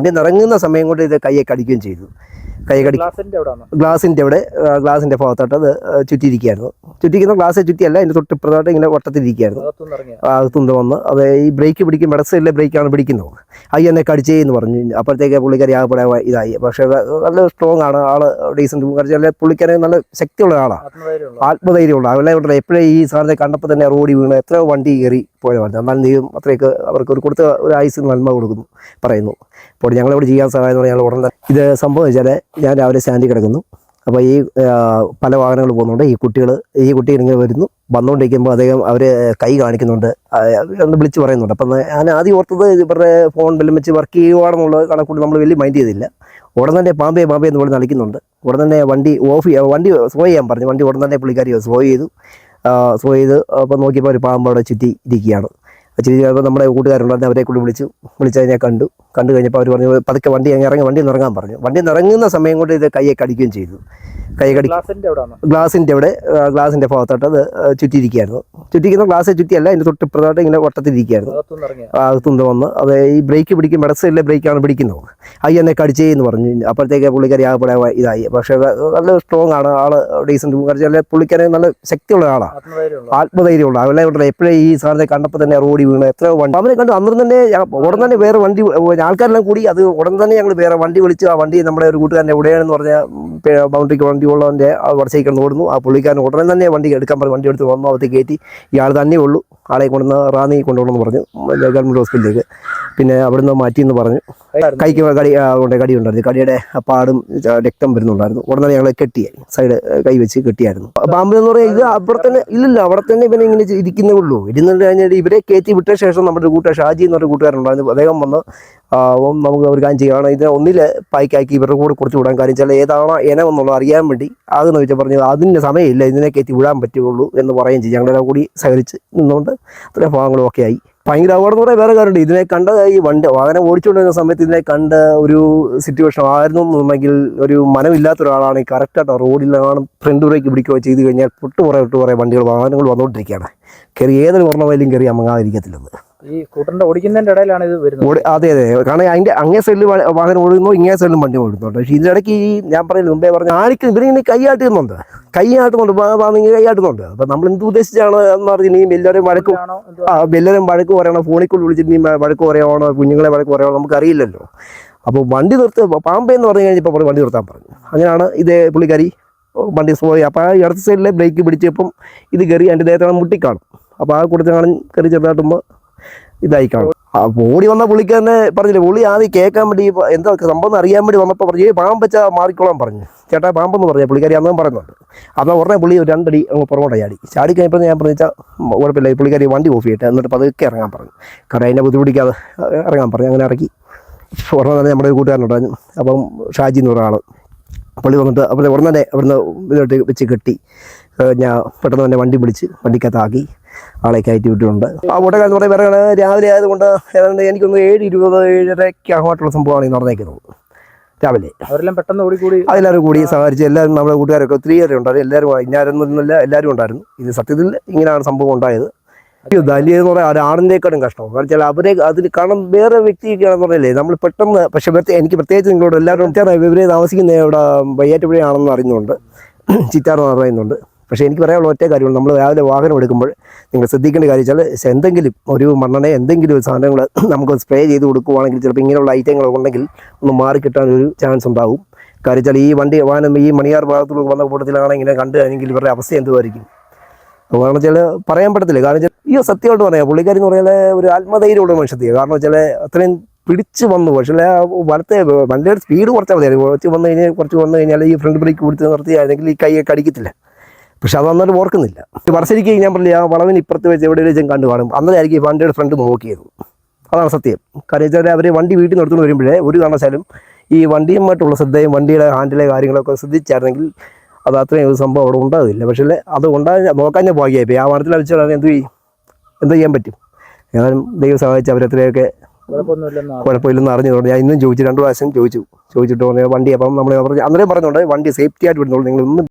വണ്ടി നിറങ്ങുന്ന സമയം കൊണ്ട് ഇത് കയ്യെ കടിക്കുകയും ചെയ്തു. ഗ്ലാസിൻ്റെ അവിടെ ഗ്ലാസിൻ്റെ ഭാഗത്തോട്ട് അത് ചുറ്റിയിരിക്കുകയായിരുന്നു. ചുറ്റിക്കുന്ന ഗ്ലാസ് ചുറ്റിയല്ല, അതിൻ്റെ തൊട്ടിപ്പുറത്തോട്ട് ഇങ്ങനെ വട്ടത്തിരിക്കുകയായിരുന്നു. അകത്തുനിന്ന് വന്ന് അത് ഈ ബ്രേക്ക് പിടിക്കും, ഇടസൈഡിലെ ബ്രേക്കാണ് പിടിക്കുന്നത്. അത് എന്നെ കടിച്ചേന്ന് പറഞ്ഞു. അപ്പോഴത്തേക്ക് പുള്ളിക്കാരി ആകപ്പെടെ ഇതായി. പക്ഷേ നല്ല സ്ട്രോങ് ആണ് ആള്, ഡീസൻറ്റ് കടിച്ചാൽ പുള്ളിക്കാരി നല്ല ശക്തിയുള്ള ആളാണ്, ആത്മധൈര്യമുള്ള അവളെ ഉണ്ടല്ലോ. എപ്പോഴും ഈ സാറിനെ കണ്ടപ്പോൾ തന്നെ റോഡിൽ വീണ് എത്രയോ വണ്ടി കയറി പോയതാണ്. എന്നാൽ നീയും അത്രയൊക്കെ അവർക്ക് ഒരു കൊടുത്ത ഒരു ആയുസ് നന്മ കൊടുക്കുന്നു പറയുന്നു. അപ്പോൾ ഞങ്ങളിവിടെ ചെയ്യാൻ സഹായം എന്ന് പറഞ്ഞാൽ ഞങ്ങൾ ഉടനെ ഇത് സംഭവം വെച്ചാൽ ഞാൻ രാവിലെ സ്റ്റാൻഡിൽ കിടക്കുന്നു. അപ്പോൾ ഈ പല വാഹനങ്ങൾ പോകുന്നുണ്ട്. ഈ കുട്ടി ഇങ്ങനെ വരുന്നു. വന്നുകൊണ്ടിരിക്കുമ്പോൾ അദ്ദേഹം അവർ കൈ കാണിക്കുന്നുണ്ട്, ഒന്ന് വിളിച്ച് പറയുന്നുണ്ട്. അപ്പം ഞാൻ ആദ്യം ഓർത്തത് ഇവരുടെ ഫോൺ ബെല്ലും വെച്ച് വർക്ക് ചെയ്യുവാണെന്നുള്ള കണക്കൂടി നമ്മൾ വലിയ മൈൻഡ് ചെയ്തില്ല. ഉടൻ തന്നെ പാമ്പേ എന്ന് പോലെ നളിക്കുന്നുണ്ട്. ഉടൻ തന്നെ വണ്ടി വണ്ടി സ്ലോ ചെയ്യാൻ പറഞ്ഞു. വണ്ടി ഉടൻ തന്നെ പുള്ളിക്കാരി സ്ലോ ചെയ്തു. അപ്പോൾ നോക്കിയപ്പോൾ ഒരു പാമ്പ് അവിടെ ചുറ്റി ഇരിക്കുകയാണ്. ചുറ്റി നമ്മുടെ കൂട്ടുകാരുണ്ടായിരുന്നു, അവരെ കൂടി വിളിച്ചതിനെ കണ്ടു കഴിഞ്ഞപ്പോൾ അവർ പറഞ്ഞു പതുക്കെ വണ്ടി ഇറങ്ങാൻ പറഞ്ഞു. വണ്ടി നിറങ്ങുന്ന സമയം കൊണ്ട് ഇത് കയ്യെ കടിക്കുകയും ചെയ്തു. ഗ്ലാസിൻ്റെ അവിടെ ഗ്ലാസിൻ്റെ ഭാഗത്തോട്ട് അത് ചുറ്റിയിരിക്കുകയായിരുന്നു. ചുറ്റിക്കുന്ന ഗ്ലാസ് ചുറ്റിയല്ല, അതിൻ്റെ തൊട്ടിപ്പുറത്തോട്ട് ഇങ്ങനെ വട്ടത്തിരിക്കുകയായിരുന്നു. അകത്തുനിന്ന് വന്ന് അത് ഈ ബ്രേക്ക് പിടിക്കും, ഇടസൈഡിലെ ബ്രേക്കാണ് പിടിക്കുന്നത്. അത് എന്നെ കടിച്ചേന്ന് പറഞ്ഞു. അപ്പോഴത്തേക്ക് പുള്ളിക്കാരി ആകപ്പെടെ ഇതായി. പക്ഷേ നല്ല സ്ട്രോങ് ആണ് ആള്, ഡീസൻറ്റ് കടിച്ചാൽ പുള്ളിക്കാരി നല്ല ശക്തിയുള്ള ആളാണ്, ആത്മധൈര്യമുള്ള അവളെ ഉണ്ടല്ലോ. എപ്പോഴും ഈ സാറിനെ കണ്ടപ്പോൾ തന്നെ റോഡിൽ വീണ് എത്രയോ വണ്ടി അവനെ കണ്ടു. അന്നേരം തന്നെ ഉടൻ തന്നെ വേറെ വണ്ടി, ആൾക്കാരെല്ലാം കൂടി അത് ഉടൻ തന്നെ ഞങ്ങൾ വേറെ വണ്ടി വിളിച്ചു. ആ വണ്ടി നമ്മുടെ ഒരു കൂട്ടുകാരൻ്റെ ഉടയാണെന്ന് പറഞ്ഞാൽ ബൗണ്ടറിക്ക് വണ്ടി ഉള്ളവൻ്റെ വടച്ചേക്ക് ഓടുന്നു. ആ പുള്ളിക്കാരൻ ഉടനെ തന്നെ വണ്ടി എടുക്കാൻ പറഞ്ഞു. വണ്ടി എടുത്ത് വന്നു, അകത്ത് കയറ്റി. ഇയാൾ തന്നെ ഉള്ളൂ, ആളെ കൊണ്ടുവന്ന് റാന്നി കൊണ്ടുപോകണമെന്ന് പറഞ്ഞു ഗവൺമെൻറ് ഹോസ്പിറ്റലിലേക്ക്. പിന്നെ അവിടുന്ന് മാറ്റിയെന്ന് പറഞ്ഞു. കൈക്ക് കടി ഉണ്ടായിരുന്നു. കടിയുടെ പാടും രക്തം വരുന്നുണ്ടായിരുന്നു. ഉടനെ തന്നെ ഞങ്ങളെ കെട്ടിയായി, സൈഡ് കൈ വെച്ച് കെട്ടിയായിരുന്നു. പാമ്പ് എന്ന് പറയുന്നത് ഇത് അവിടെ തന്നെ ഇല്ലില്ല, അവിടെ തന്നെ ഇവനെ ഇങ്ങനെ ഇരിക്കുന്നേ ഉള്ളൂ. ഇരുന്നിട്ട് കഴിഞ്ഞാൽ ഇവരെ കയറ്റി വിട്ട ശേഷം നമ്മുടെ കൂട്ടുകാർ ഷാജി എന്നൊരു കൂട്ടുകാരുണ്ടായിരുന്നു. അദ്ദേഹം വന്ന് നമുക്ക് ഒരു കാര്യം ചെയ്യുകയാണ്, ഇതിനെ ഒന്നിൽ പായ്ക്കാക്കി ഇവരുടെ കൂടെ കുറച്ച് വിടാൻ. കാര്യം ചില ഏതാണ് ഇനമെന്നുള്ളത് അറിയാൻ വേണ്ടി അതെന്ന് വെച്ചാൽ പറഞ്ഞു അതിന് സമയമില്ല, ഇതിനെ കയറ്റി വിടാൻ പറ്റുള്ളൂ എന്ന് പറയുകയും ചെയ്യും. ഞങ്ങളെല്ലാം കൂടി സഹകരിച്ച് നിന്നുകൊണ്ട് അത്രയും ഭാഗങ്ങളും ഒക്കെ ആയി. ഭയങ്കര അപകടം എന്ന് പറയാൻ വേറെ കാര്യമുണ്ട്. ഇതിനെ കണ്ട ഈ വാഹനം ഓടിച്ചുകൊണ്ടിരുന്ന സമയത്ത് ഇതിനെ കണ്ട ഒരു സിറ്റുവേഷൻ ആയിരുന്നു എന്നുണ്ടെങ്കിൽ ഒരു മനമില്ലാത്ത ഒരാളാണ് കറക്റ്റായിട്ട് റോഡിലാണ് ഫ്രണ്ട് ബ്രേക്ക് പിടിക്കുകയോ ചെയ്ത് കഴിഞ്ഞാൽ ഒട്ടുപുറേ വാഹനങ്ങൾ വന്നുകൊണ്ടിരിക്കുകയാണ്. കയറി ഏതൊരു ഓർമ്മയിലും കയറി അമങ്ങാതിരിക്കത്തില്ലെന്ന്. ഈ സ്കൂട്ടറിന്റെ ഓടിക്കുന്നതിന്റെ ഇടയിലാണ് ഇത് വരുന്നത്. അതെ, കാരണം അതിന്റെ അങ്ങേ സൈഡിൽ വാഹനം ഓടുന്നു, ഇങ്ങേ സൈഡിലും വണ്ടി ഓടുന്നുണ്ട്. പക്ഷേ ഇതിന്റെ ഇടയ്ക്ക് ഈ ഞാൻ പറയുന്നത് മുമ്പേ പറഞ്ഞ ആർക്ക് ഇവരിങ്ങനെ കൈയാട്ടുന്നുണ്ട്. അപ്പം നമ്മൾ എന്ത് ഉദ്ദേശിച്ചാണ് എന്ന് പറഞ്ഞാൽ ഇനിയും എല്ലാവരും വഴക്ക് പറയണം, ഫോണിൽ വിളിച്ചിട്ട് ഇനി വഴക്ക് പറയാണോ, കുഞ്ഞുങ്ങളെ വഴക്ക് പറയാണോ നമുക്കറിയില്ലല്ലോ. അപ്പോൾ വണ്ടി പാമ്പേ എന്ന് പറഞ്ഞു കഴിഞ്ഞപ്പോൾ വണ്ടി നിർത്താൻ പറഞ്ഞു. അങ്ങനെയാണ് ഇത് പുള്ളിക്കാരി വണ്ടി സ്ലോ ചെയ്യുക. അപ്പോൾ ആ ഇടത്ത് സൈഡിലെ ബ്രേക്ക് പിടിച്ചപ്പം ഇത് കയറി എൻ്റെ ദേഹത്താണ് മുട്ടിക്കാണും. അപ്പോൾ ആ കൂട്ടത്തിൽ കാണും കയറി ചെറുതായിട്ടുമ്പോൾ ഇതായി കാണും. ഓടി വന്ന പുള്ളിക്ക് തന്നെ പറഞ്ഞില്ലേ, പുള്ളി ആദ്യം കേൾക്കാൻ വേണ്ടി എന്താ സംഭവം അറിയാൻ വേണ്ടി വന്നപ്പോൾ പറഞ്ഞു പാമ്പ് വെച്ചാൽ മാറിക്കോളാൻ പറഞ്ഞു. ചേട്ടാ പാമ്പെന്ന് പറഞ്ഞാൽ പുള്ളിക്കാരി അന്നും പറയുന്നുണ്ട്. അപ്പോൾ ഉടനെ പുള്ളി ഒരു 2 അടി അങ്ങ് പുറകോട്ട് ചാടി കഴിഞ്ഞപ്പോൾ ഞാൻ പറഞ്ഞാൽ കുഴപ്പമില്ല, പുള്ളിക്കാരി വണ്ടി ഓഫ് ചെയ്യട്ടെ, എന്നിട്ട് പതുക്കെ ഇറങ്ങാൻ പറഞ്ഞു. കാരണം അതിനെ ബുദ്ധിമുട്ടിക്കാതെ ഇറങ്ങാൻ പറഞ്ഞു. അങ്ങനെ ഇറക്കി. ഉടനെ തന്നെ നമ്മുടെ ഒരു കൂട്ടുകാരനുണ്ടായിരുന്നു, അപ്പം ഷാജി എന്ന് പറഞ്ഞ ആൾ, പുള്ളി വന്നിട്ട് അപ്പോൾ ഉടനെ തന്നെ അവിടുന്ന് ഇതോട്ട് വെച്ച് കെട്ടി ഞാൻ പെട്ടെന്ന് തന്നെ വണ്ടി പിടിച്ച് വണ്ടിക്കകത്താക്കി ആളെ കയറ്റി വിട്ടിട്ടുണ്ട്. ആ ഓട്ടക്കാരെന്ന് എന്ന് പറയുമ്പോൾ വേറെ രാവിലെ ആയതുകൊണ്ട് ഏതാണ്ട് എനിക്കൊന്ന് 7:20, 7:30 ആകുമായിട്ടുള്ള സംഭവമാണ് ഈ നടന്നേക്കുന്നത്. രാവിലെ അവരെല്ലാം പെട്ടെന്ന് എല്ലാവരും കൂടി സഹകരിച്ച് എല്ലാവരും നമ്മുടെ കൂട്ടുകാരൊക്കെ ഒത്തിരി പേരെ ഉണ്ടായിരുന്നു. എല്ലാവരും ഇന്നാരൊന്നുമില്ല, എല്ലാവരും ഉണ്ടായിരുന്നു. ഇത് സത്യത്തിൽ ഇങ്ങനെയാണ് സംഭവം ഉണ്ടായത്. ദലിയ എന്ന് പറയാൻ ഒരാടിൻ്റെക്കാളും കഷ്ടം. കാരണം വെച്ചാൽ അവരെ അതിൽ കാരണം വേറെ വ്യക്തിയൊക്കെയാണെന്ന് പറഞ്ഞല്ലേ നമ്മൾ പെട്ടെന്ന്. പക്ഷേ എനിക്ക് പ്രത്യേകിച്ച് നിങ്ങളോട് എല്ലാവരും ഇവരെ താമസിക്കുന്ന ഇവിടെ വയ്യാറ്റുപുഴയാണെന്ന് അറിയുന്നുണ്ട്, ചിറ്റാറെന്ന് പറയുന്നുണ്ട്. പക്ഷേ എനിക്ക് പറയാനുള്ള ഒറ്റ കാര്യമുള്ളൂ, നമ്മൾ രാവിലെ വാഹനം എടുക്കുമ്പോൾ നിങ്ങൾ ശ്രദ്ധിക്കേണ്ട കാര്യം വെച്ചാൽ എന്തെങ്കിലും ഒരു മണ്ണെണ്ണ എന്തെങ്കിലും ഒരു സാധനങ്ങൾ നമുക്ക് സ്പ്രേ ചെയ്ത് കൊടുക്കുവാണെങ്കിൽ ചിലപ്പോൾ ഇങ്ങനെയുള്ള ഐറ്റങ്ങളൊക്കെ ഉണ്ടെങ്കിൽ ഒന്ന് മാറിക്കിട്ടാനൊരു ചാൻസ് ഉണ്ടാവും. കാര്യം വെച്ചാൽ ഈ വാഹനം ഈ മണിയാർ ഭാഗത്തുള്ള വന്ന കൂട്ടത്തിലാണ് ഇങ്ങനെ കണ്ടു കഴിഞ്ഞെങ്കിൽ ഇവരുടെ അവസ്ഥ എന്തുമായിരിക്കും. കാരണം വെച്ചാൽ പറയാൻ പറ്റത്തില്ല. കാരണം വെച്ചാൽ സത്യമായിട്ട് പറയാം, പുള്ളിക്കാരി എന്ന് പറഞ്ഞാൽ ഒരു ആത്മധൈര്യമുള്ള മനുഷ്യത്തെയാണ്. കാരണം വെച്ചാൽ അത്രയും പിടിച്ച് വന്നു. പക്ഷേ വലത്തെ വണ്ടിയുടെ സ്പീഡ് കുറച്ചാൽ മതിയായിരുന്നു. കുറച്ച് വന്നു കഴിഞ്ഞാൽ ഈ ഫ്രണ്ട് ബ്രേക്ക് പിടിച്ച് നിർത്തിയാണെങ്കിൽ ഈ കൈ കടിക്കത്തില്ല. പക്ഷെ അത് അന്നേരം ഓർക്കുന്നില്ല. വർഷരിക്ക് ഞാൻ പറഞ്ഞില്ല, ആ വളവിന് ഇപ്പുറത്ത് വെച്ച് എവിടെ വെച്ചും കണ്ടു കാണും. അന്നേരമായിരിക്കും ഈ വണ്ടിയുടെ ഫ്രണ്ട് നോക്കിയത്. അതാണ് സത്യം. കാരണം വെച്ചാൽ അവർ വണ്ടി വീട്ടിൽ നിർത്തുകൊണ്ട് വരുമ്പോഴേ ഒരു കാരണവശാലും ഈ വണ്ടിയുമായിട്ടുള്ള ശ്രദ്ധയും വണ്ടിയുടെ ഹാൻഡിലെ കാര്യങ്ങളൊക്കെ ശ്രദ്ധിച്ചായിരുന്നെങ്കിൽ അത് അത്രയും ഒരു സംഭവം അവിടെ ഉണ്ടാകില്ല. പക്ഷേ അത് നോക്കാൻ ഞാൻ ഭാഗ്യമായി. ആ വാഹനത്തിൽ വെച്ചാൽ എന്ത് ചെയ്യാൻ പറ്റും. ഏതായാലും ദൈവം സഹായിച്ച് അവരെത്രയൊക്കെ കുഴപ്പമില്ലെന്ന് അറിഞ്ഞതുകൊണ്ട് ഞാൻ ഇന്നും ചോദിച്ചു, 2 പ്രാവശ്യം ചോദിച്ചിട്ട് പറഞ്ഞ വണ്ടി. അപ്പം നമ്മൾ അന്നേരം പറഞ്ഞുകൊണ്ട് വണ്ടി സേഫ്റ്റി ആയിട്ട് വിടുന്നുള്ളൂ, നിങ്ങളൊന്നും